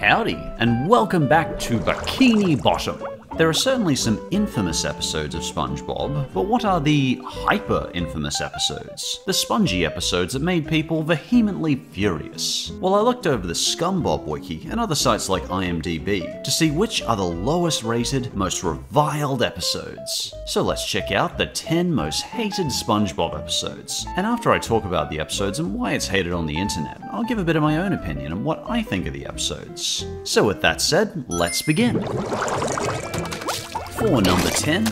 Howdy, and welcome back to Bikini Bottom. There are certainly some infamous episodes of SpongeBob, but what are the hyper-infamous episodes? The spongy episodes that made people vehemently furious? Well, I looked over the Spongebob wiki and other sites like IMDb to see which are the lowest rated, most reviled episodes. So let's check out the 10 most hated SpongeBob episodes. And after I talk about the episodes and why it's hated on the internet, I'll give a bit of my own opinion on what I think of the episodes. So with that said, let's begin. For number 10,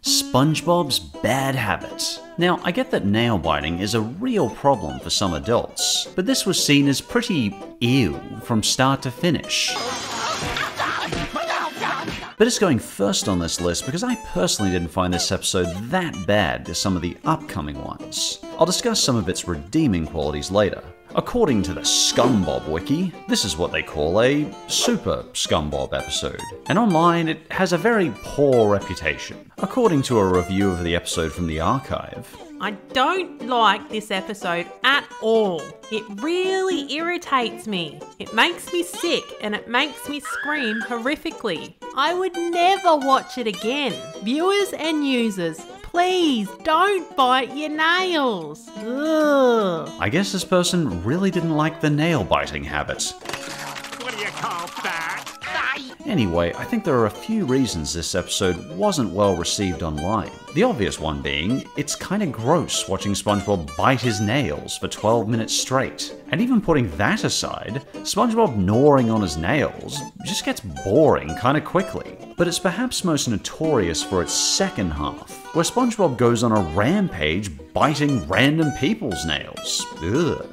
SpongeBob's Bad Habits. Now, I get that nail biting is a real problem for some adults, but this was seen as pretty ew from start to finish. But it's going first on this list because I personally didn't find this episode that bad as some of the upcoming ones. I'll discuss some of its redeeming qualities later. According to the Spongebob wiki, this is what they call a super Spongebob episode, and online it has a very poor reputation. According to a review of the episode from the archive, I don't like this episode at all. It really irritates me. It makes me sick and it makes me scream horrifically. I would never watch it again. Viewers and users, please don't bite your nails. Ugh. I guess this person really didn't like the nail biting habit. What do you call that? Anyway, I think there are a few reasons this episode wasn't well received online. The obvious one being, it's kinda gross watching SpongeBob bite his nails for 12 minutes straight. And even putting that aside, SpongeBob gnawing on his nails just gets boring kinda quickly. But it's perhaps most notorious for its second half, where SpongeBob goes on a rampage biting random people's nails. Ugh.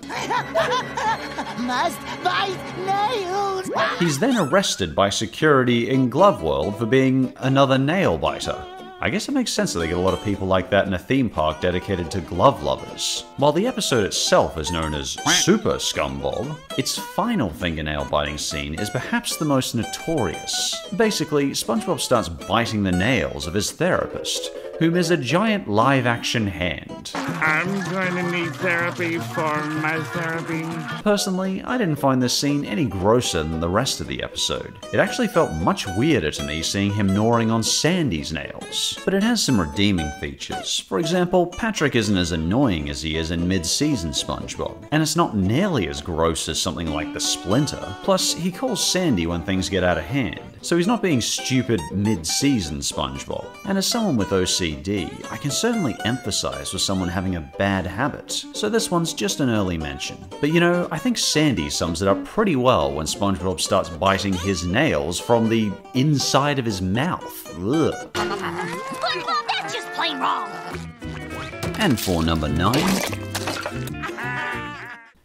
Must bite nails! He's then arrested by security in Glove World for being another nail biter. I guess it makes sense that they get a lot of people like that in a theme park dedicated to glove lovers. While the episode itself is known as Super Spongebob, its final fingernail biting scene is perhaps the most notorious. Basically, SpongeBob starts biting the nails of his therapist, whom is a giant live-action hand. I'm going to need therapy for my therapy. Personally, I didn't find this scene any grosser than the rest of the episode. It actually felt much weirder to me seeing him gnawing on Sandy's nails. But it has some redeeming features. For example, Patrick isn't as annoying as he is in mid-season SpongeBob, and it's not nearly as gross as something like the Splinter. Plus, he calls Sandy when things get out of hand, so he's not being stupid mid-season SpongeBob. And as someone with OCD, I can certainly empathize with someone having a bad habit, so this one's just an early mention. But you know, I think Sandy sums it up pretty well when SpongeBob starts biting his nails from the inside of his mouth. Ugh. SpongeBob, that's just plain wrong! And for number 9,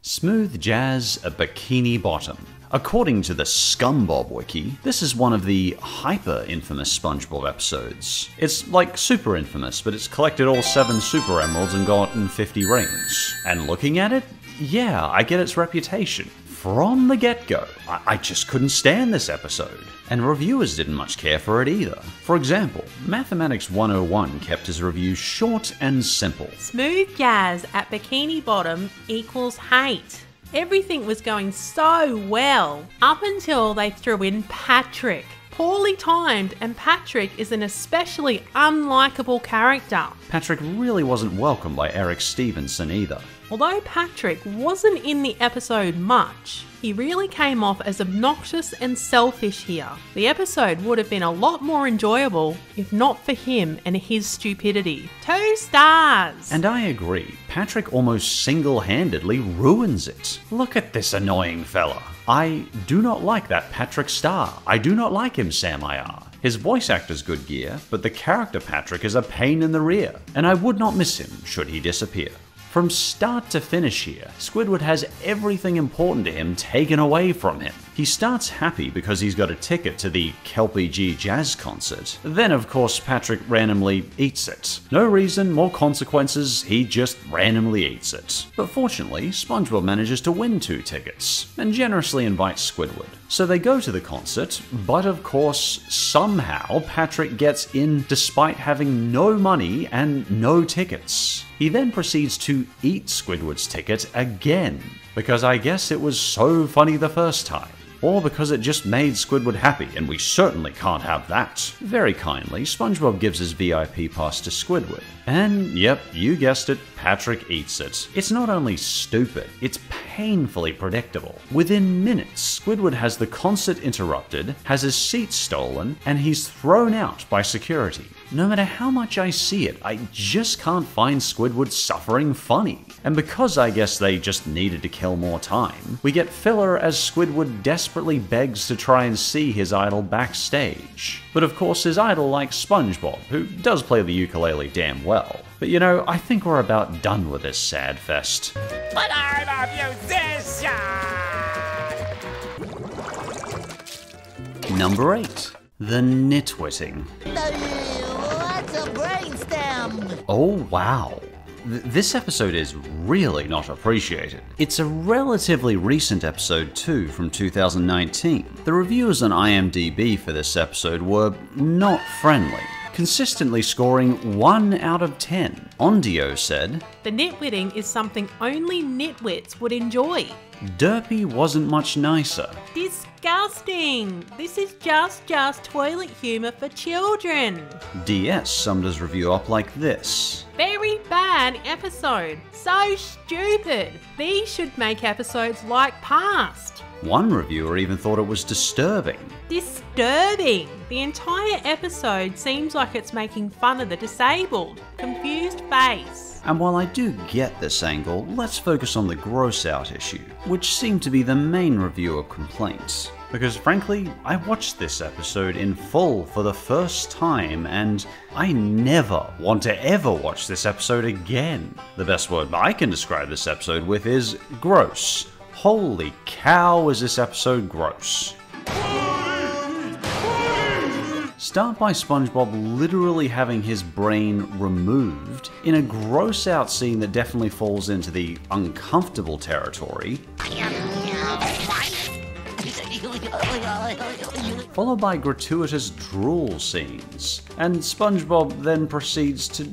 Smooth Jazz a Bikini Bottom. According to the Spongebob wiki, this is one of the hyper-infamous SpongeBob episodes. It's like super infamous, but it's collected all 7 super emeralds and gotten 50 rings. And looking at it, yeah, I get its reputation. From the get-go, I just couldn't stand this episode. And reviewers didn't much care for it either. For example, Mathematics 101 kept his review short and simple. Smooth jazz at Bikini Bottom equals hate. Everything was going so well, up until they threw in Patrick. Poorly timed, and Patrick is an especially unlikable character. Patrick really wasn't welcomed by Eric Stevenson either. Although Patrick wasn't in the episode much, he really came off as obnoxious and selfish here. The episode would have been a lot more enjoyable if not for him and his stupidity. 2 stars! And I agree, Patrick almost single-handedly ruins it. Look at this annoying fella. I do not like that Patrick Star. I do not like him, Sam IR. His voice actor's good gear, but the character Patrick is a pain in the rear, and I would not miss him should he disappear. From start to finish here, Squidward has everything important to him taken away from him. He starts happy because he's got a ticket to the Kelpie G Jazz concert. Then of course Patrick randomly eats it. No reason, more consequences, he just randomly eats it. But fortunately, SpongeBob manages to win 2 tickets, and generously invites Squidward. So they go to the concert, but of course, somehow Patrick gets in despite having no money and no tickets. He then proceeds to eat Squidward's ticket again. because I guess it was so funny the first time. Or because it just made Squidward happy, and we certainly can't have that. Very kindly, SpongeBob gives his VIP pass to Squidward. And yep, you guessed it, Patrick eats it. It's not only stupid, it's painfully predictable. Within minutes, Squidward has the concert interrupted, has his seat stolen, and he's thrown out by security. No matter how much I see it, I just can't find Squidward suffering funny. And because I guess they just needed to kill more time, we get filler as Squidward desperately begs to try and see his idol backstage. But of course his idol likes SpongeBob, who does play the ukulele damn well. But you know, I think we're about done with this sad fest. But I'm a musician! Number 8. The Nitwiting. What's a brainstem? Oh wow. This episode is really not appreciated. It's a relatively recent episode too, from 2019. The reviews on IMDb for this episode were not friendly, consistently scoring 1 out of 10. Ondio said, The nitwitting is something only nitwits would enjoy. Derpy wasn't much nicer. Disgusting! This is just toilet humour for children. DS summed his review up like this. Very bad episode. So stupid. These should make episodes like Past. One reviewer even thought it was disturbing. Disturbing. The entire episode seems like it's making fun of the disabled. Confused face. And while I do get this angle, let's focus on the gross out issue, which seemed to be the main reviewer complaint. Because frankly, I watched this episode in full for the first time, and I never want to ever watch this episode again. The best word I can describe this episode with is gross. Holy cow, is this episode gross. Start by SpongeBob literally having his brain removed in a gross out scene that definitely falls into the uncomfortable territory, followed by gratuitous drool scenes, and SpongeBob then proceeds to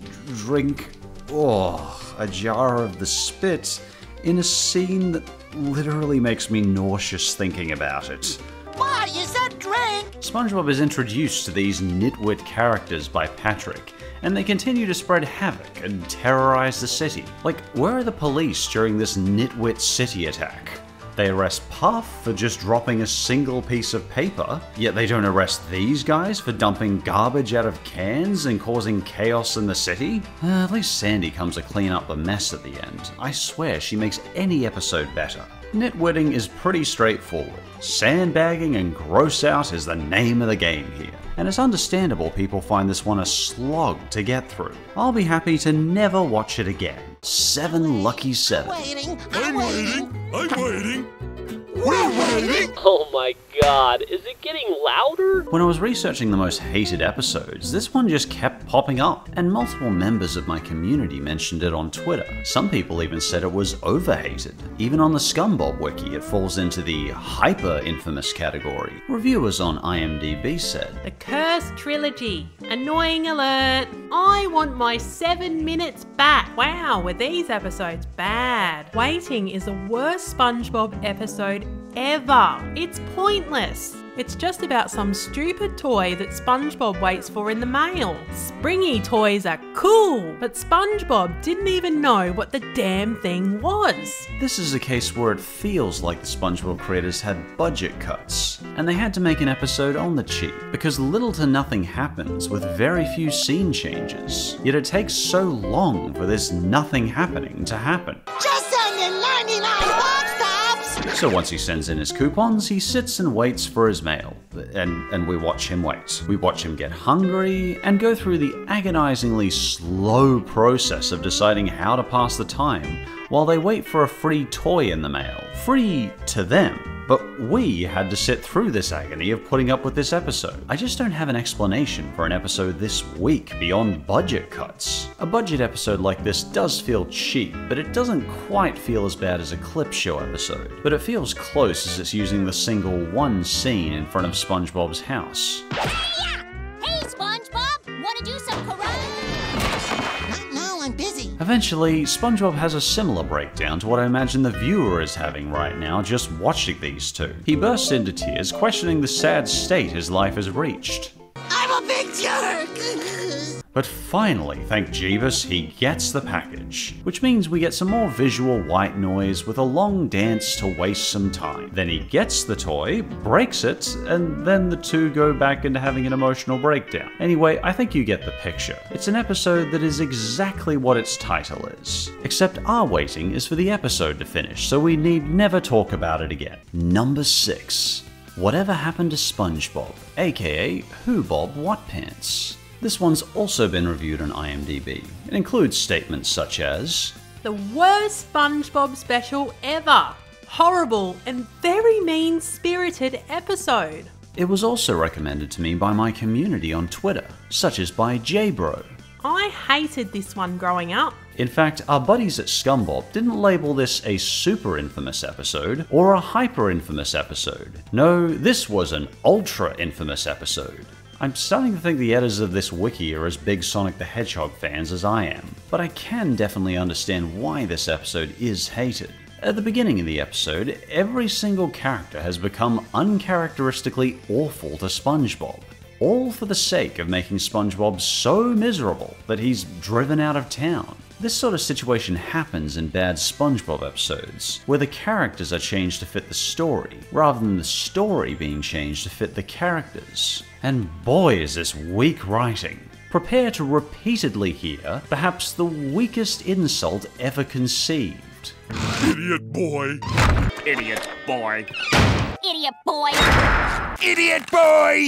drink a jar of the spit in a scene that literally makes me nauseous thinking about it. Why, is that drink? SpongeBob is introduced to these nitwit characters by Patrick, and they continue to spread havoc and terrorize the city. Like, where are the police during this nitwit city attack? They arrest Puff for just dropping a single piece of paper, yet they don't arrest these guys for dumping garbage out of cans and causing chaos in the city? At least Sandy comes to clean up the mess at the end. I swear she makes any episode better. Nitwitting is pretty straightforward. Sandbagging and gross out is the name of the game here. And it's understandable people find this one a slog to get through. I'll be happy to never watch it again. 7 lucky 7. I'm waiting. We're waiting! Oh my god, is it getting louder? When I was researching the most hated episodes, this one just kept popping up, and multiple members of my community mentioned it on Twitter. Some people even said it was overhated. Even on the Spongebob wiki, it falls into the hyper-infamous category. Reviewers on IMDb said, The Cursed Trilogy. Annoying alert. I want my 7 minutes back. Wow, were these episodes bad. Waiting is the worst SpongeBob episode ever. It's pointless. It's just about some stupid toy that SpongeBob waits for in the mail. Springy toys are cool, but SpongeBob didn't even know what the damn thing was. This is a case where it feels like the SpongeBob creators had budget cuts, and they had to make an episode on the cheap, because little to nothing happens with very few scene changes. Yet it takes so long for this nothing happening to happen. Just under 99 box tops! So once he sends in his coupons, he sits and waits for his mail, and we watch him wait. We watch him get hungry and go through the agonizingly slow process of deciding how to pass the time while they wait for a free toy in the mail. Free to them, but we had to sit through this agony of putting up with this episode. I just don't have an explanation for an episode this weak beyond budget cuts. A budget episode like this does feel cheap, but it doesn't quite feel as bad as a clip show episode. But it feels close as it's using the single one scene in front of SpongeBob's house. Hey, SpongeBob! Wanna do some karate? No, I'm busy. I've Eventually, SpongeBob has a similar breakdown to what I imagine the viewer is having right now just watching these two. He bursts into tears, questioning the sad state his life has reached. I'm a big jerk! But finally, thank Jeebus, he gets the package, which means we get some more visual white noise with a long dance to waste some time. Then he gets the toy, breaks it, and then the two go back into having an emotional breakdown. Anyway, I think you get the picture. It's an episode that is exactly what its title is. Except our waiting is for the episode to finish, so we need never talk about it again. Number 6. Whatever Happened to SpongeBob, aka Who Bob What Pants? This one's also been reviewed on IMDb. It includes statements such as, The worst SpongeBob special ever. Horrible and very mean-spirited episode. It was also recommended to me by my community on Twitter, such as by JBro. I hated this one growing up. In fact, our buddies at Spongebob didn't label this a super infamous episode or a hyper infamous episode. No, this was an ultra infamous episode. I'm starting to think the editors of this wiki are as big Sonic the Hedgehog fans as I am, but I can definitely understand why this episode is hated. At the beginning of the episode, every single character has become uncharacteristically awful to SpongeBob, all for the sake of making SpongeBob so miserable that he's driven out of town. This sort of situation happens in bad SpongeBob episodes, where the characters are changed to fit the story, rather than the story being changed to fit the characters. And boy is this weak writing. Prepare to repeatedly hear perhaps the weakest insult ever conceived. Idiot boy. Idiot boy. Idiot boy! Idiot boy!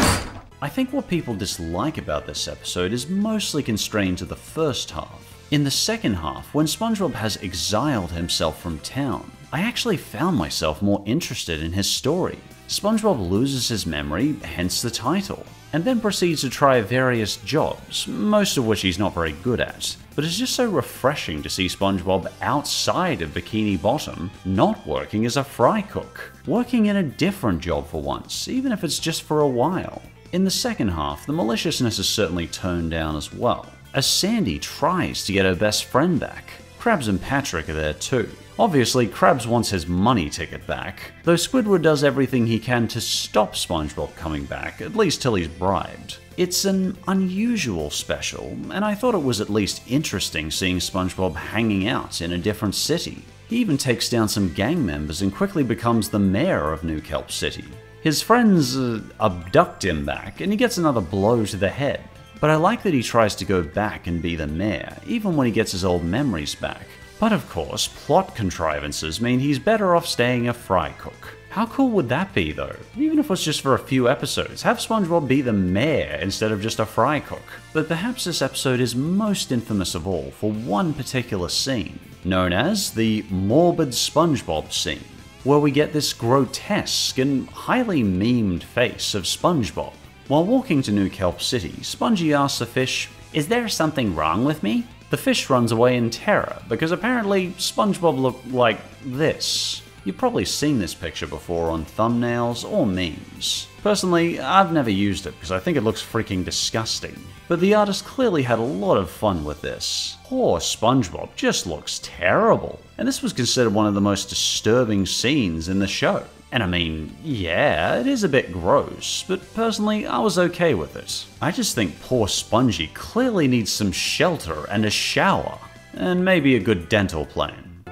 I think what people dislike about this episode is mostly constrained to the first half. In the second half, when SpongeBob has exiled himself from town, I actually found myself more interested in his story. SpongeBob loses his memory, hence the title, and then proceeds to try various jobs, most of which he's not very good at. But it's just so refreshing to see SpongeBob outside of Bikini Bottom, not working as a fry cook, working in a different job for once, even if it's just for a while. In the second half, the maliciousness is certainly toned down as well, as Sandy tries to get her best friend back. Krabs and Patrick are there too. Obviously, Krabs wants his money ticket back, though Squidward does everything he can to stop SpongeBob coming back, at least till he's bribed. It's an unusual special, and I thought it was at least interesting seeing SpongeBob hanging out in a different city. He even takes down some gang members and quickly becomes the mayor of New Kelp City. His friends abduct him back, and he gets another blow to the head. But I like that he tries to go back and be the mayor, even when he gets his old memories back. But of course, plot contrivances mean he's better off staying a fry cook. How cool would that be though? Even if it was just for a few episodes, have SpongeBob be the mayor instead of just a fry cook. But perhaps this episode is most infamous of all for one particular scene, known as the Morbid SpongeBob scene, where we get this grotesque and highly memed face of SpongeBob. While walking to New Kelp City, Spongy asks the fish, "Is there something wrong with me?" The fish runs away in terror, because apparently SpongeBob looked like this. You've probably seen this picture before on thumbnails or memes. Personally, I've never used it because I think it looks freaking disgusting. But the artist clearly had a lot of fun with this. Poor SpongeBob just looks terrible. And this was considered one of the most disturbing scenes in the show. And I mean, yeah, it is a bit gross, but personally, I was okay with it. I just think poor Spongy clearly needs some shelter and a shower, and maybe a good dental plan.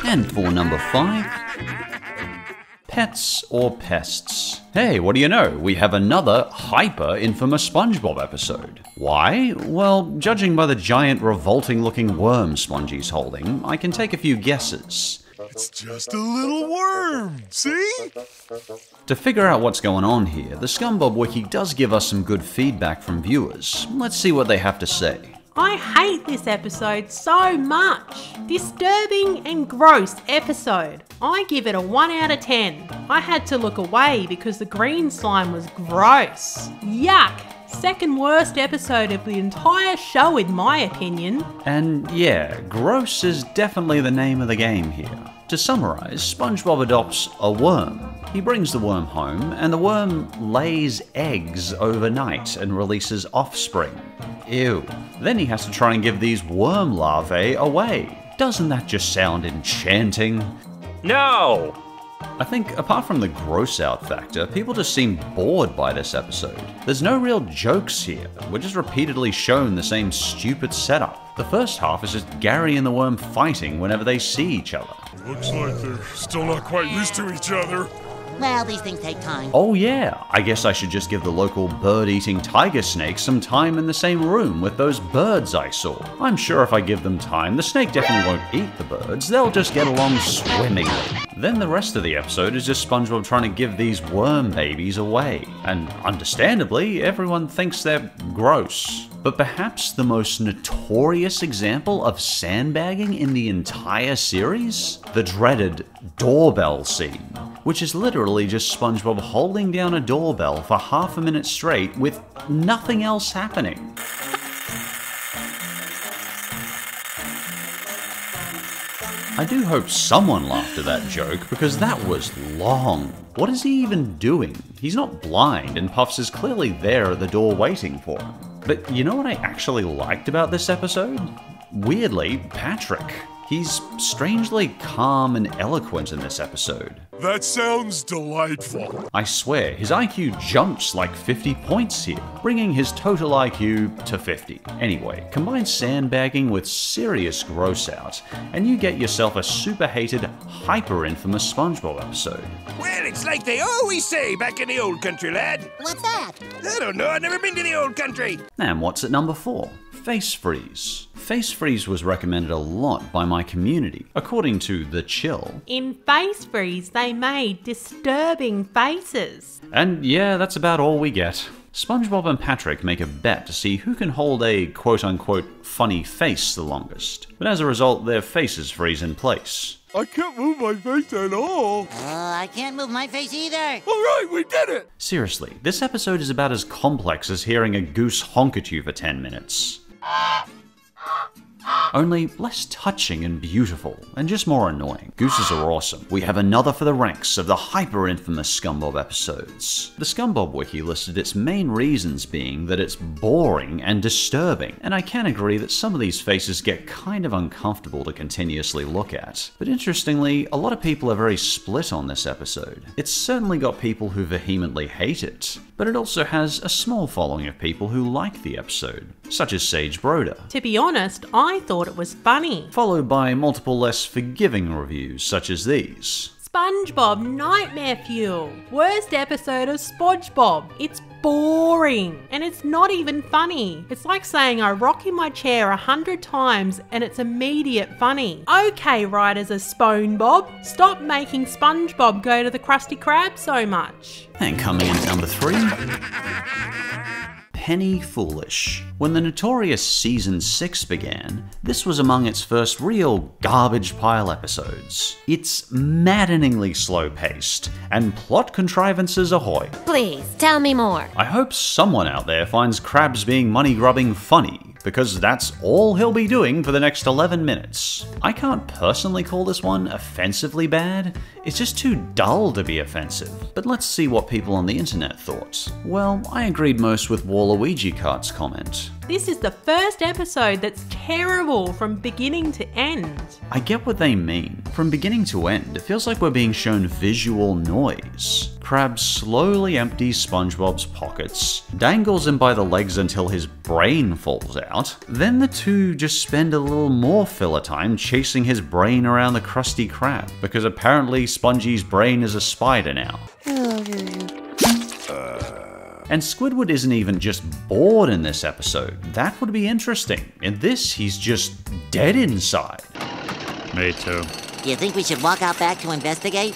And for number 5, Pets or Pests. Hey, what do you know? We have another hyper-infamous SpongeBob episode. Why? Well, judging by the giant revolting-looking worm Spongy's holding, I can take a few guesses. It's just a little worm, see? To figure out what's going on here, the SpongeBob Wiki does give us some good feedback from viewers. Let's see what they have to say. I hate this episode so much. Disturbing and gross episode. I give it a 1 out of 10. I had to look away because the green slime was gross. Yuck. Second worst episode of the entire show in my opinion. And yeah, gross is definitely the name of the game here. To summarize, SpongeBob adopts a worm. He brings the worm home, and the worm lays eggs overnight and releases offspring. Ew. Then he has to try and give these worm larvae away. Doesn't that just sound enchanting? No! I think, apart from the gross out factor, people just seem bored by this episode. There's no real jokes here, we're just repeatedly shown the same stupid setup. The first half is just Gary and the worm fighting whenever they see each other. Looks like they're still not quite used to each other. Well, these things take time. Oh yeah, I guess I should just give the local bird-eating tiger snake some time in the same room with those birds I saw. I'm sure if I give them time, the snake definitely won't eat the birds, they'll just get along swimmingly. Then the rest of the episode is just SpongeBob trying to give these worm babies away. And understandably, everyone thinks they're gross. But perhaps the most notorious example of sandbagging in the entire series? The dreaded doorbell scene, which is literally just SpongeBob holding down a doorbell for half a minute straight with nothing else happening. I do hope someone laughed at that joke, because that was long. What is he even doing? He's not blind, and Puffs is clearly there at the door waiting for him. But you know what I actually liked about this episode? Weirdly, Patrick. He's strangely calm and eloquent in this episode. That sounds delightful. I swear, his IQ jumps like 50 points here, bringing his total IQ to 50. Anyway, combine sandbagging with serious gross out, and you get yourself a super hated, hyper infamous SpongeBob episode. Well, it's like they always say back in the old country, lad. What's that? I don't know, I've never been to the old country. And what's at number 4? Face freeze. Face freeze was recommended a lot by my community, according to The Chill. In face freeze, they made disturbing faces. And yeah, that's about all we get. SpongeBob and Patrick make a bet to see who can hold a quote-unquote funny face the longest, but as a result, their faces freeze in place. I can't move my face at all. I can't move my face either. All right, we did it. Seriously, this episode is about as complex as hearing a goose honk at you for 10 minutes. Only less touching and beautiful, and just more annoying. Gooses are awesome. We have another for the ranks of the hyper-infamous SpongeBob episodes. The SpongeBob wiki listed its main reasons being that it's boring and disturbing, and I can agree that some of these faces get kind of uncomfortable to continuously look at. But interestingly, a lot of people are very split on this episode. It's certainly got people who vehemently hate it, but it also has a small following of people who like the episode, such as Sage Broder. To be honest, I thought it was funny. Followed by multiple less forgiving reviews such as these. SpongeBob Nightmare Fuel. Worst episode of SpongeBob. It's boring. And it's not even funny. It's like saying I rock in my chair 100 times and it's immediate funny. Okay, writers of SpongeBob, stop making SpongeBob go to the Krusty Krab so much. And coming in at number 3... Penny Foolish. When the notorious Season 6 began, this was among its first real garbage pile episodes. It's maddeningly slow-paced, and plot contrivances ahoy. Please, tell me more. I hope someone out there finds Krabs being money-grubbing funny, because that's all he'll be doing for the next 11 minutes. I can't personally call this one offensively bad, it's just too dull to be offensive. But let's see what people on the internet thought. Well, I agreed most with Waluigi Cart's comment. This is the first episode that's terrible from beginning to end. I get what they mean. From beginning to end, it feels like we're being shown visual noise. Krabs slowly empties SpongeBob's pockets, dangles him by the legs until his brain falls out, then the two just spend a little more filler time chasing his brain around the Krusty Krab, because apparently Spongy's brain is a spider now. And Squidward isn't even just bored in this episode. That would be interesting. In this, he's just dead inside. Me too. Do you think we should walk out back to investigate?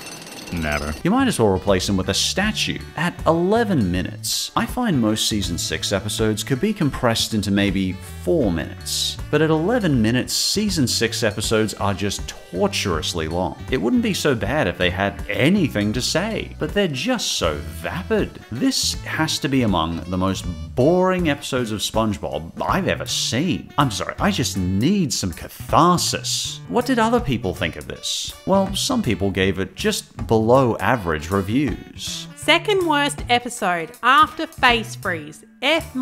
Never. You might as well replace him with a statue. At 11 minutes, I find most Season 6 episodes could be compressed into maybe 4 minutes. But at 11 minutes, Season 6 episodes are just torturously long. It wouldn't be so bad if they had anything to say, but they're just so vapid. This has to be among the most boring episodes of SpongeBob I've ever seen. I'm sorry, I just need some catharsis. What did other people think of this? Well, some people gave it just below average reviews. Second worst episode after Face Freeze, F-.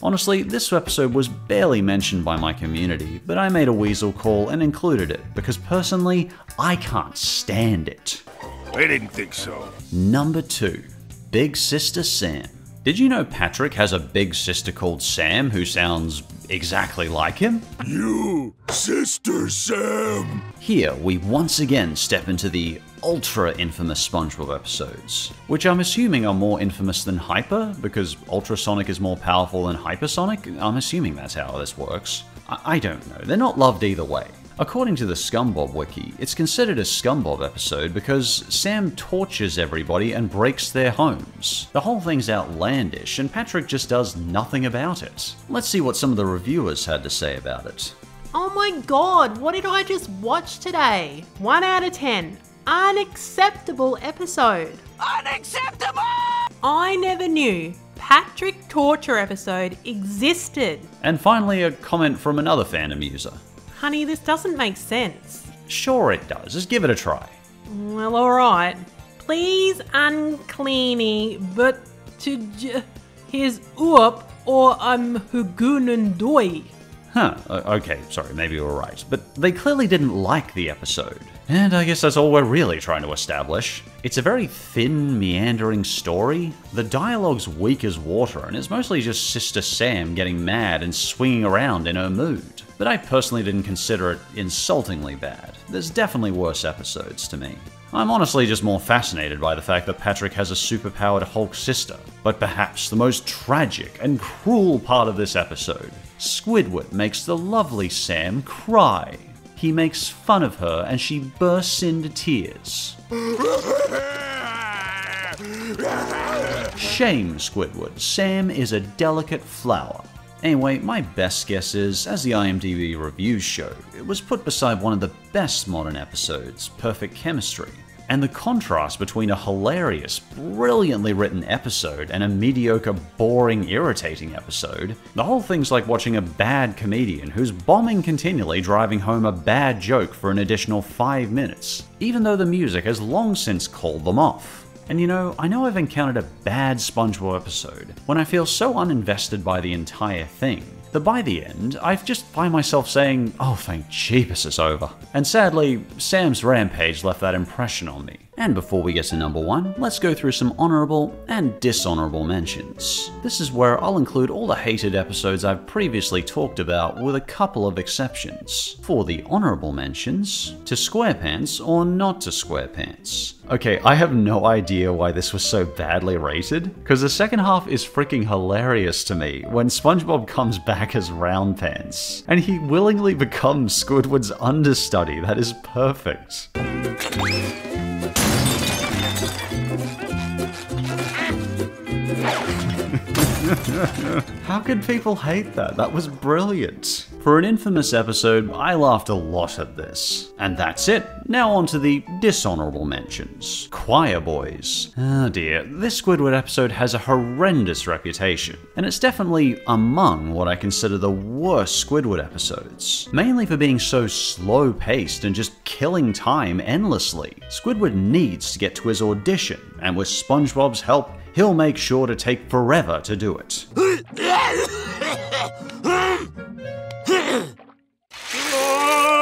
Honestly, this episode was barely mentioned by my community, but I made a weasel call and included it because personally, I can't stand it. I didn't think so. Number 2, Big Sister Sam. Did you know Patrick has a big sister called Sam who sounds exactly like him? You, Sister Sam. Here, we once again step into the ultra-infamous SpongeBob episodes, which I'm assuming are more infamous than Hyper, because Ultrasonic is more powerful than Hypersonic. I'm assuming that's how this works. I don't know, they're not loved either way. According to the SpongeBob wiki, it's considered a SpongeBob episode because Sam tortures everybody and breaks their homes. The whole thing's outlandish, and Patrick just does nothing about it. Let's see what some of the reviewers had to say about it. Oh my god, what did I just watch today? 1 out of 10. Unacceptable episode. Unacceptable! I never knew Patrick torture episode existed. And finally, a comment from another fandom user. Honey, this doesn't make sense. Sure it does, just give it a try. Well, alright. Please uncleany, but to his up or I'm hugunundoi. Huh, okay, sorry, maybe you were right. But they clearly didn't like the episode. And I guess that's all we're really trying to establish. It's a very thin, meandering story. The dialogue's weak as water, and it's mostly just Sister Sam getting mad and swinging around in her mood. But I personally didn't consider it insultingly bad. There's definitely worse episodes to me. I'm honestly just more fascinated by the fact that Patrick has a superpowered Hulk sister. But perhaps the most tragic and cruel part of this episode, Squidward makes the lovely Sam cry. He makes fun of her and she bursts into tears. Shame, Squidward. Sam is a delicate flower. Anyway, my best guess is, as the IMDb reviews show, it was put beside one of the best modern episodes, Perfect Chemistry. And the contrast between a hilarious, brilliantly written episode and a mediocre, boring, irritating episode, the whole thing's like watching a bad comedian who's bombing continually driving home a bad joke for an additional 5 minutes, even though the music has long since called them off. And you know, I know I've encountered a bad SpongeBob episode when I feel so uninvested by the entire thing that by the end, I just find myself saying, oh thank Jeebus it's over. And sadly, Sam's rampage left that impression on me. And before we get to number 1, let's go through some honorable and dishonorable mentions. This is where I'll include all the hated episodes I've previously talked about with a couple of exceptions. For the honorable mentions, to SquarePants or not to SquarePants. Okay, I have no idea why this was so badly rated, because the second half is freaking hilarious to me when SpongeBob comes back as Round Pants, and he willingly becomes Squidward's understudy. That is perfect. How could people hate that? That was brilliant. For an infamous episode, I laughed a lot at this. And that's it. Now on to the dishonorable mentions. Choir Boys. Oh dear, this Squidward episode has a horrendous reputation. And it's definitely among what I consider the worst Squidward episodes. Mainly for being so slow-paced and just killing time endlessly. Squidward needs to get to his audition, and with SpongeBob's help, he'll make sure to take forever to do it.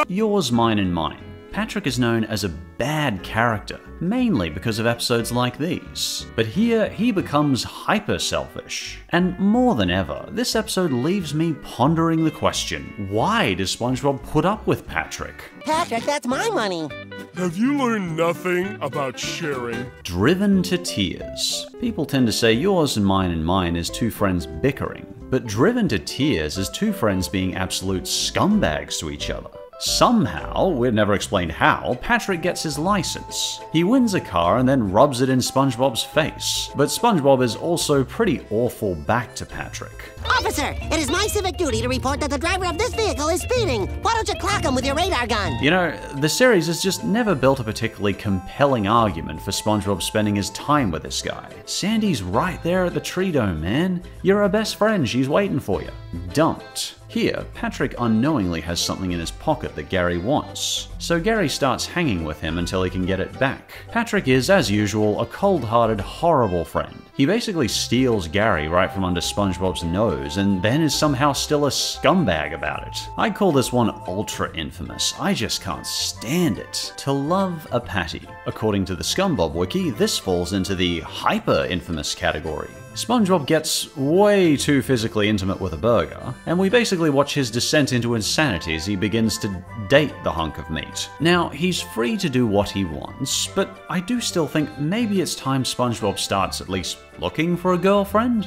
Yours, Mine, and Mine. Patrick is known as a bad character, mainly because of episodes like these. But here, he becomes hyper-selfish. And more than ever, this episode leaves me pondering the question, why does SpongeBob put up with Patrick? Patrick, that's my money. Have you learned nothing about sharing? Driven to tears. People tend to say Yours and Mine is two friends bickering, but driven to tears is two friends being absolute scumbags to each other. Somehow, we've never explained how, Patrick gets his license. He wins a car and then rubs it in SpongeBob's face. But SpongeBob is also pretty awful back to Patrick. Officer, it is my civic duty to report that the driver of this vehicle is speeding. Why don't you clock him with your radar gun? You know, the series has just never built a particularly compelling argument for SpongeBob spending his time with this guy. Sandy's right there at the tree dome, man. You're her best friend, she's waiting for you. Dumped. Here, Patrick unknowingly has something in his pocket that Gary wants, so Gary starts hanging with him until he can get it back. Patrick is, as usual, a cold-hearted, horrible friend. He basically steals Gary right from under SpongeBob's nose, and then is somehow still a scumbag about it. I call this one ultra-infamous. I just can't stand it. To love a patty. According to the Scumbob wiki, this falls into the hyper-infamous category. SpongeBob gets way too physically intimate with a burger, and we basically watch his descent into insanity as he begins to date the hunk of meat. Now, he's free to do what he wants, but I do still think maybe it's time SpongeBob starts at least looking for a girlfriend?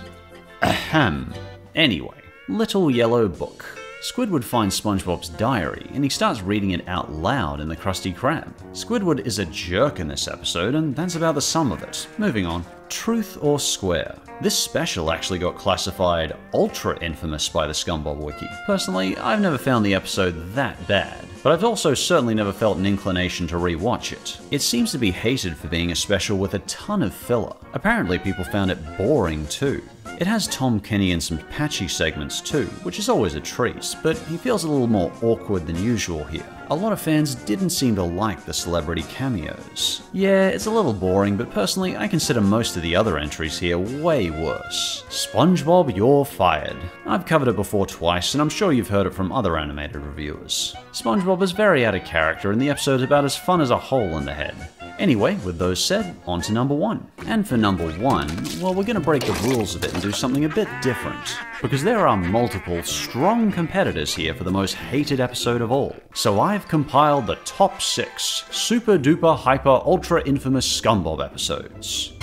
Ahem. Anyway, Little Yellow Book. Squidward finds SpongeBob's diary, and he starts reading it out loud in the Krusty Krab. Squidward is a jerk in this episode, and that's about the sum of it. Moving on. Truth or Square. This special actually got classified ultra-infamous by the Scumbob wiki. Personally, I've never found the episode that bad, but I've also certainly never felt an inclination to rewatch it. It seems to be hated for being a special with a ton of filler. Apparently people found it boring too. It has Tom Kenny and some patchy segments too, which is always a treat, but he feels a little more awkward than usual here. A lot of fans didn't seem to like the celebrity cameos. Yeah, it's a little boring, but personally I consider most of the other entries here way worse. SpongeBob, you're fired. I've covered it before twice, and I'm sure you've heard it from other animated reviewers. SpongeBob is very out of character, and the episode's about as fun as a hole in the head. Anyway, with those said, on to number 1. And for number 1, well, we're gonna break the rules a bit and do something a bit different. Because there are multiple strong competitors here for the most hated episode of all. So I've compiled the top 6 super duper hyper ultra infamous Scumbob episodes.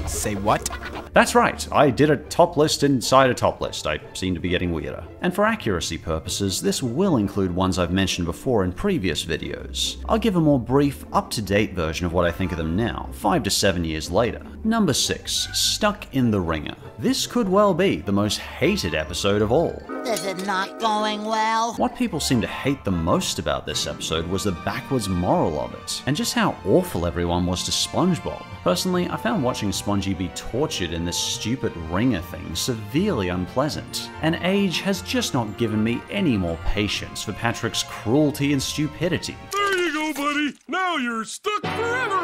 Say what? That's right, I did a top list inside a top list. I seem to be getting weirder. And for accuracy purposes, this will include ones I've mentioned before in previous videos. I'll give a more brief, up-to-date version of what I think of them now, 5 to 7 years later. Number 6, Stuck in the Ringer. This could well be the most hated episode of all. This is not going well. What people seem to hate the most about this episode was the backwards moral of it, and just how awful everyone was to SpongeBob. Personally, I found watching Spongy be tortured in this stupid ringer thing severely unpleasant, and age has just not given me any more patience for Patrick's cruelty and stupidity. There you go, buddy. Now you're stuck forever.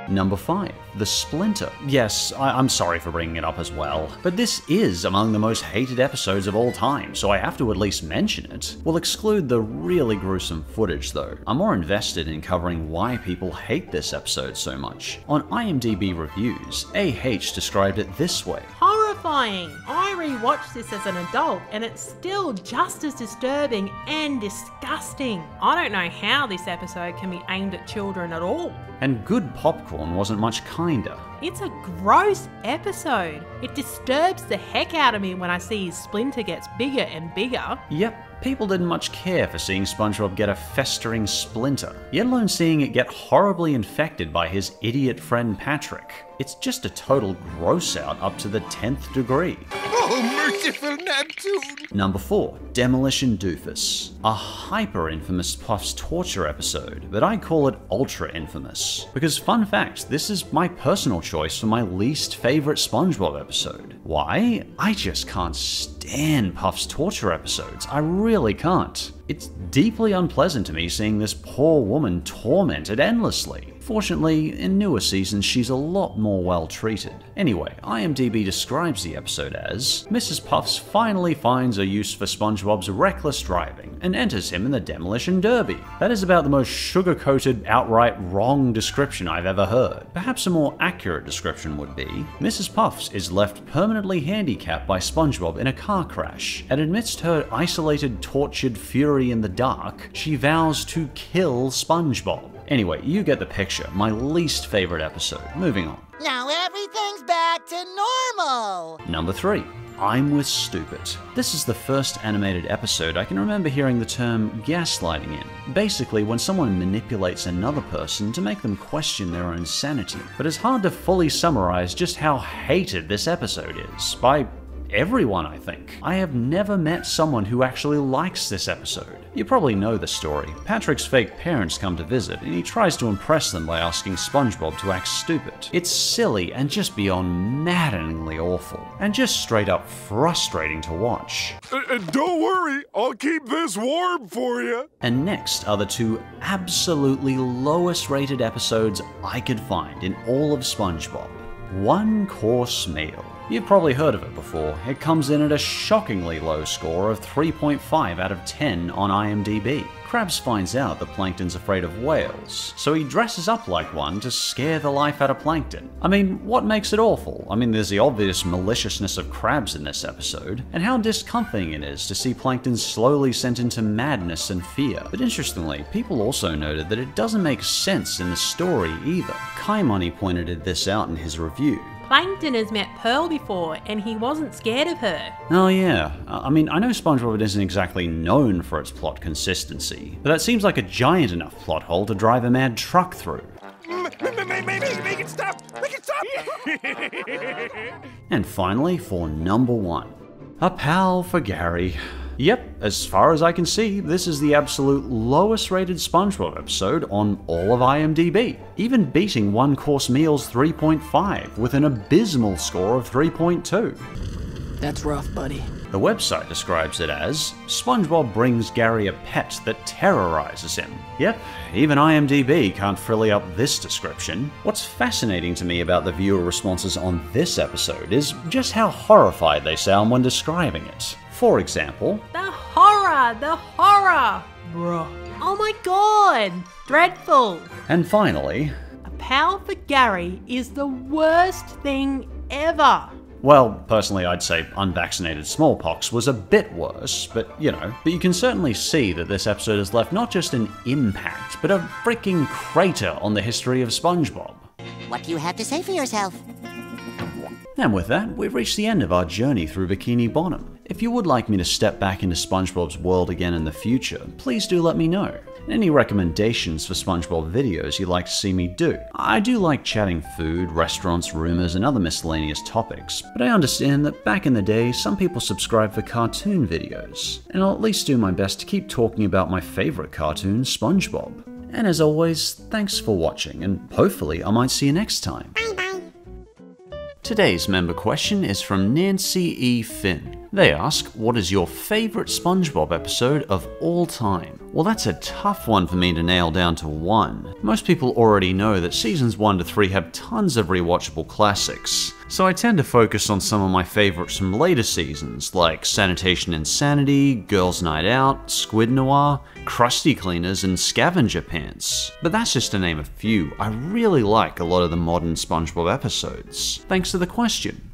Number 5, The Splinter. Yes, I'm sorry for bringing it up as well, but this is among the most hated episodes of all time, so I have to at least mention it. We'll exclude the really gruesome footage though. I'm more invested in covering why people hate this episode so much. On IMDb reviews, AH described it this way. Horrifying! I rewatched this as an adult and it's still just as disturbing and disgusting. I don't know how this episode can be aimed at children at all. And good popcorn wasn't much kinder. It's a gross episode. It disturbs the heck out of me when I see his splinter gets bigger and bigger. Yep, people didn't much care for seeing SpongeBob get a festering splinter, let alone seeing it get horribly infected by his idiot friend Patrick. It's just a total gross out up to the 10th degree. Oh, merciful Neptune! Number 4, Demolition Doofus. A hyper-infamous Puff's torture episode, but I call it ultra-infamous. Because fun fact, this is my personal choice for my least favorite SpongeBob episode. Why? I just can't stand Puff's torture episodes. I really can't. It's deeply unpleasant to me seeing this poor woman tormented endlessly. Fortunately, in newer seasons, she's a lot more well treated. Anyway, IMDb describes the episode as Mrs. Puffs finally finds a use for SpongeBob's reckless driving and enters him in the Demolition Derby. That is about the most sugar-coated, outright wrong description I've ever heard. Perhaps a more accurate description would be, Mrs. Puffs is left permanently handicapped by SpongeBob in a car crash, and amidst her isolated, tortured fury in the dark, she vows to kill SpongeBob. Anyway, you get the picture. My least favorite episode. Moving on. Now everything's back to normal. Number 3, I'm with stupid. This is the first animated episode I can remember hearing the term gaslighting in. Basically, when someone manipulates another person to make them question their own sanity. But it's hard to fully summarize just how hated this episode is by everyone, I think. I have never met someone who actually likes this episode. You probably know the story. Patrick's fake parents come to visit, and he tries to impress them by asking SpongeBob to act stupid. It's silly and just beyond maddeningly awful, and just straight up frustrating to watch. Don't worry, I'll keep this warm for you. And next are the two absolutely lowest rated episodes I could find in all of SpongeBob. One Course Meal. You've probably heard of it before. It comes in at a shockingly low score of 3.5 out of 10 on IMDb. Krabs finds out that Plankton's afraid of whales, so he dresses up like one to scare the life out of Plankton. I mean, what makes it awful? I mean, there's the obvious maliciousness of Krabs in this episode, and how discomforting it is to see Plankton slowly sent into madness and fear. But interestingly, people also noted that it doesn't make sense in the story either. Kaimani pointed this out in his review. Plankton has met Pearl before, and he wasn't scared of her. Oh yeah, I mean, I know SpongeBob isn't exactly known for its plot consistency, but that seems like a giant enough plot hole to drive a mad truck through. Make it stop! Make it stop! And finally, for number 1. A pal for Gary. Yep, as far as I can see, this is the absolute lowest rated SpongeBob episode on all of IMDb, even beating One Course Meal's 3.5 with an abysmal score of 3.2. That's rough, buddy. The website describes it as, SpongeBob brings Gary a pet that terrorizes him. Yep, even IMDb can't frilly up this description. What's fascinating to me about the viewer responses on this episode is just how horrified they sound when describing it. For example, The horror! Bruh. Oh my god! Dreadful! and finally, A pal for Gary is the worst thing ever. well, personally I'd say unvaccinated smallpox was a bit worse, but you can certainly see that this episode has left not just an impact, but a freaking crater on the history of SpongeBob. What do you have to say for yourself? And with that, we've reached the end of our journey through Bikini Bottom. If you would like me to step back into SpongeBob's world again in the future, please do let me know. Any recommendations for SpongeBob videos you'd like to see me do? I do like chatting food, restaurants, rumors, and other miscellaneous topics, but I understand that back in the day, some people subscribe for cartoon videos, and I'll at least do my best to keep talking about my favorite cartoon, SpongeBob. And as always, thanks for watching, and hopefully I might see you next time. Today's member question is from Nancy E. Finn. They ask, what is your favorite SpongeBob episode of all time? Well, that's a tough one for me to nail down to one. Most people already know that seasons 1 to 3 have tons of rewatchable classics, so I tend to focus on some of my favorites from later seasons, like Sanitation Insanity, Girls Night Out, Squid Noir, Krusty Cleaners, and Scavenger Pants. But that's just to name a few. I really like a lot of the modern SpongeBob episodes. Thanks for the question.